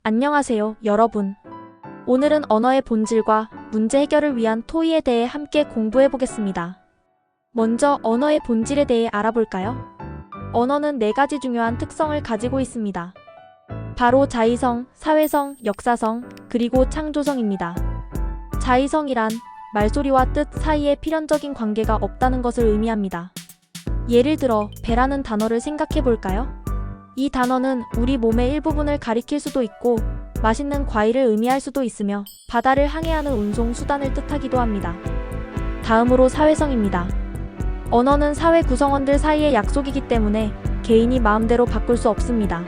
안녕하세요, 여러분. 오늘은 언어의 본질과 문제 해결을 위한 토의에 대해 함께 공부해 보겠습니다. 먼저 언어의 본질에 대해 알아볼까요? 언어는 4가지 중요한 특성을 가지고 있습니다. 바로 자의성, 사회성, 역사성, 그리고 창조성입니다. 자의성이란 말소리와 뜻 사이에 필연적인 관계가 없다는 것을 의미합니다. 예를 들어 배라는 단어를 생각해 볼까요? 이 단어는 우리 몸의 일부분을 가리킬 수도 있고 맛있는 과일을 의미할 수도 있으며 바다를 항해하는 운송 수단을 뜻하기도 합니다. 다음으로 사회성입니다. 언어는 사회 구성원들 사이의 약속이기 때문에 개인이 마음대로 바꿀 수 없습니다.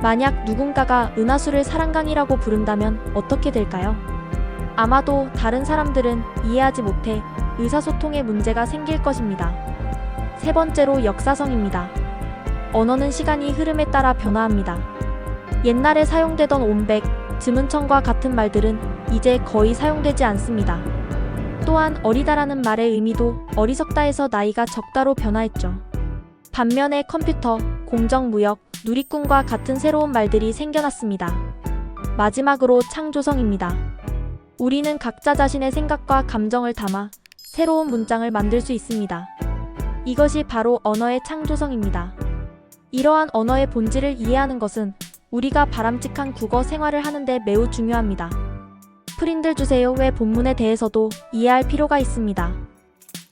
만약 누군가가 은하수를 사랑강이라고 부른다면 어떻게 될까요? 아마도 다른 사람들은 이해하지 못해 의사소통에 문제가 생길 것입니다. 세 번째로 역사성입니다. 언어는 시간이 흐름에 따라 변화합니다. 옛날에 사용되던 온백, 즈문청과 같은 말들은 이제 거의 사용되지 않습니다. 또한 어리다라는 말의 의미도 어리석다에서 나이가 적다로 변화했죠. 반면에 컴퓨터, 공정무역, 누리꾼과 같은 새로운 말들이 생겨났습니다. 마지막으로 창조성입니다. 우리는 각자 자신의 생각과 감정을 담아 새로운 문장을 만들 수 있습니다. 이것이 바로 언어의 창조성입니다. 이러한 언어의 본질을 이해하는 것은 우리가 바람직한 국어 생활을 하는데 매우 중요합니다. 프린들 주세요 외 본문에 대해서도 이해할 필요가 있습니다.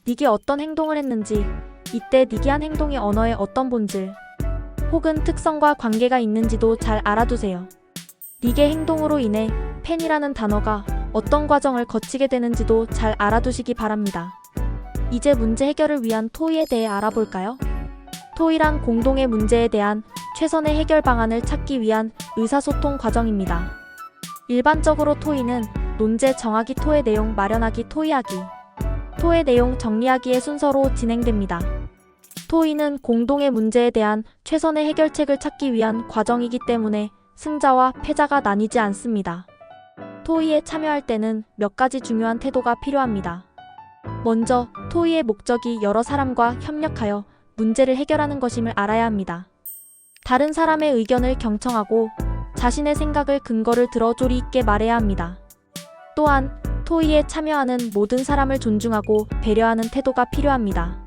닉이 어떤 행동을 했는지, 이때 닉이 한 행동이 언어의 어떤 본질, 혹은 특성과 관계가 있는지도 잘 알아두세요. 닉의 행동으로 인해 팬이라는 단어가 어떤 과정을 거치게 되는지도 잘 알아두시기 바랍니다. 이제 문제 해결을 위한 토의에 대해 알아볼까요? 토의란 공동의 문제에 대한 최선의 해결 방안을 찾기 위한 의사소통 과정입니다. 일반적으로 토의는 논제 정하기, 토의 내용 마련하기, 토의하기, 토의 내용 정리하기의 순서로 진행됩니다. 토의는 공동의 문제에 대한 최선의 해결책을 찾기 위한 과정이기 때문에 승자와 패자가 나뉘지 않습니다. 토의에 참여할 때는 몇 가지 중요한 태도가 필요합니다. 먼저 토의의 목적이 여러 사람과 협력하여 문제를 해결하는 것임을 알아야 합니다. 다른 사람의 의견을 경청하고 자신의 생각을 근거를 들어 조리 있게 말해야 합니다. 또한 토의에 참여하는 모든 사람을 존중하고 배려하는 태도가 필요합니다.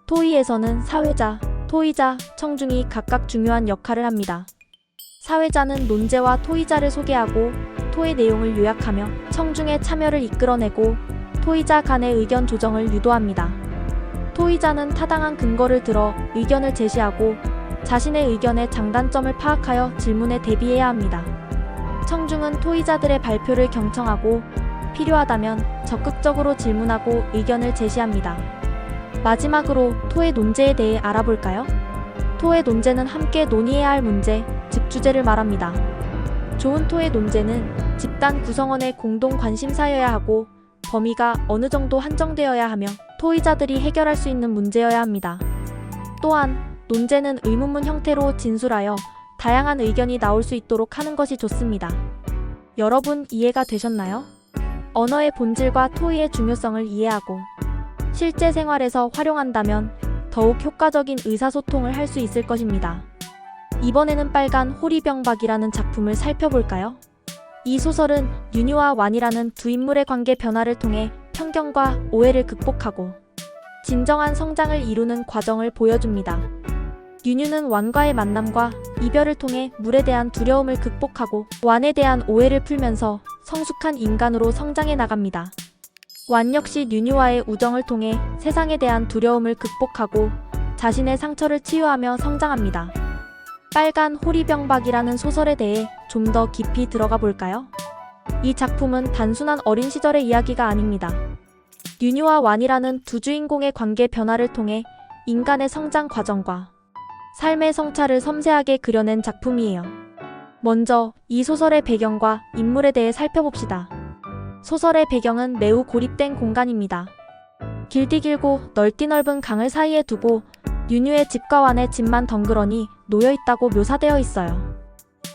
토의에서는 사회자, 토의자, 청중이 각각 중요한 역할을 합니다. 사회자는 논제와 토의자를 소개하고 토의 내용을 요약하며 청중의 참여를 이끌어내고 토의자 간의 의견 조정을 유도합니다. 토의자는 타당한 근거를 들어 의견을 제시하고 자신의 의견의 장단점을 파악하여 질문에 대비해야 합니다. 청중은 토의자들의 발표를 경청하고 필요하다면 적극적으로 질문하고 의견을 제시합니다. 마지막으로 토의 논제에 대해 알아볼까요? 토의 논제는 함께 논의해야 할 문제, 즉 주제를 말합니다. 좋은 토의 논제는 집단 구성원의 공동 관심사여야 하고 범위가 어느 정도 한정되어야 하며 토의자들이 해결할 수 있는 문제여야 합니다. 또한 논제는 의문문 형태로 진술하여 다양한 의견이 나올 수 있도록 하는 것이 좋습니다. 여러분 이해가 되셨나요? 언어의 본질과 토의의 중요성을 이해하고 실제 생활에서 활용한다면 더욱 효과적인 의사소통을 할 수 있을 것입니다. 이번에는 빨간 호리병박이라는 작품을 살펴볼까요? 이 소설은 윤유와 완이라는 두 인물의 관계 변화를 통해 편견과 오해를 극복하고 진정한 성장을 이루는 과정을 보여줍니다. 윤유는 완과의 만남과 이별을 통해 물에 대한 두려움을 극복하고 완에 대한 오해를 풀면서 성숙한 인간으로 성장해 나갑니다. 완 역시 윤유와의 우정을 통해 세상에 대한 두려움을 극복하고 자신의 상처를 치유하며 성장합니다. 빨간 호리병박이라는 소설에 대해 좀 더 깊이 들어가 볼까요? 이 작품은 단순한 어린 시절의 이야기가 아닙니다. 윤유와 완이라는 두 주인공의 관계 변화를 통해 인간의 성장 과정과 삶의 성찰을 섬세하게 그려낸 작품이에요. 먼저 이 소설의 배경과 인물에 대해 살펴봅시다. 소설의 배경은 매우 고립된 공간입니다. 길디 길고 넓디 넓은 강을 사이에 두고 윤유의 집과 완의 집만 덩그러니 놓여있다고 묘사되어 있어요.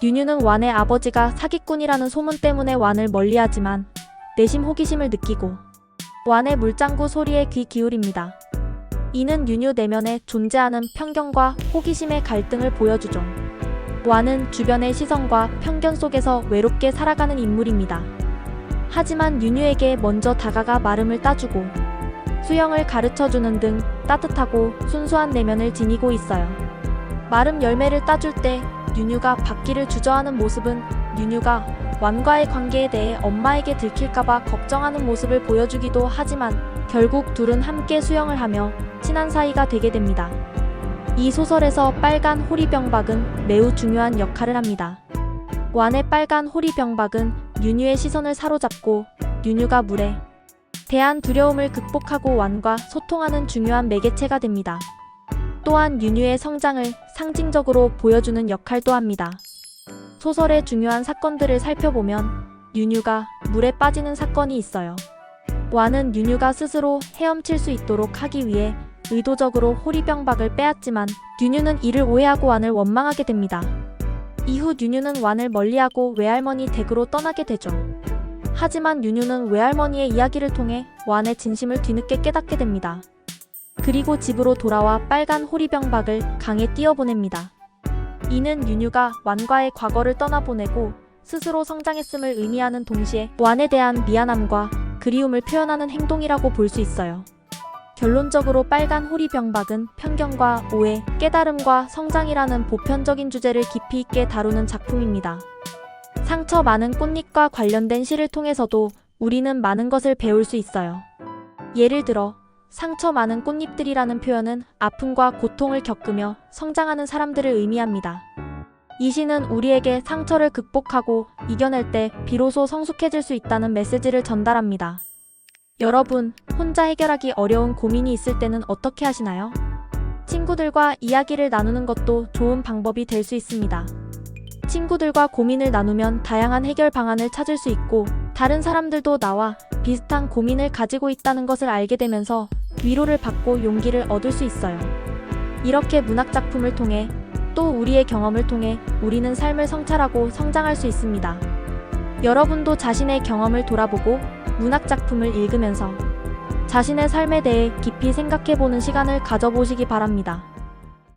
윤유는 완의 아버지가 사기꾼이라는 소문 때문에 완을 멀리하지만 내심 호기심을 느끼고 완의 물장구 소리에 귀 기울입니다. 이는 윤유 내면에 존재하는 편견과 호기심의 갈등을 보여주죠. 완은 주변의 시선과 편견 속에서 외롭게 살아가는 인물입니다. 하지만 윤유에게 먼저 다가가 마름을 따주고 수영을 가르쳐주는 등 따뜻하고 순수한 내면을 지니고 있어요. 마름 열매를 따줄 때 윤유가 받기를 주저하는 모습은 윤유가 완과의 관계에 대해 엄마에게 들킬까봐 걱정하는 모습을 보여주기도 하지만 결국 둘은 함께 수영을 하며 친한 사이가 되게 됩니다. 이 소설에서 빨간 호리병박은 매우 중요한 역할을 합니다. 완의 빨간 호리병박은 윤유의 시선을 사로잡고 윤유가 물에 대한 두려움을 극복하고 완과 소통하는 중요한 매개체가 됩니다. 또한 윤유의 성장을 상징적으로 보여주는 역할도 합니다. 소설의 중요한 사건들을 살펴보면 윤유가 물에 빠지는 사건이 있어요. 완은 윤유가 스스로 헤엄칠 수 있도록 하기 위해 의도적으로 호리병박을 빼앗지만 윤유는 이를 오해하고 완을 원망하게 됩니다. 이후 윤유는 완을 멀리하고 외할머니 댁으로 떠나게 되죠. 하지만 윤유는 외할머니의 이야기를 통해 완의 진심을 뒤늦게 깨닫게 됩니다. 그리고 집으로 돌아와 빨간 호리병박을 강에 띄어보냅니다. 이는 윤유가 완과의 과거를 떠나보내고 스스로 성장했음을 의미하는 동시에 완에 대한 미안함과 그리움을 표현하는 행동이라고 볼 수 있어요. 결론적으로 빨간 호리병박은 편견과 오해, 깨달음과 성장이라는 보편적인 주제를 깊이 있게 다루는 작품입니다. 상처 많은 꽃잎과 관련된 시를 통해서도 우리는 많은 것을 배울 수 있어요. 예를 들어 상처 많은 꽃잎들이라는 표현은 아픔과 고통을 겪으며 성장하는 사람들을 의미합니다. 이 시는 우리에게 상처를 극복하고 이겨낼 때 비로소 성숙해질 수 있다는 메시지를 전달합니다. 여러분, 혼자 해결하기 어려운 고민이 있을 때는 어떻게 하시나요? 친구들과 이야기를 나누는 것도 좋은 방법이 될 수 있습니다. 친구들과 고민을 나누면 다양한 해결 방안을 찾을 수 있고 다른 사람들도 나와 비슷한 고민을 가지고 있다는 것을 알게 되면서 위로를 받고 용기를 얻을 수 있어요. 이렇게 문학작품을 통해 또 우리의 경험을 통해 우리는 삶을 성찰하고 성장할 수 있습니다. 여러분도 자신의 경험을 돌아보고 문학작품을 읽으면서 자신의 삶에 대해 깊이 생각해보는 시간을 가져보시기 바랍니다.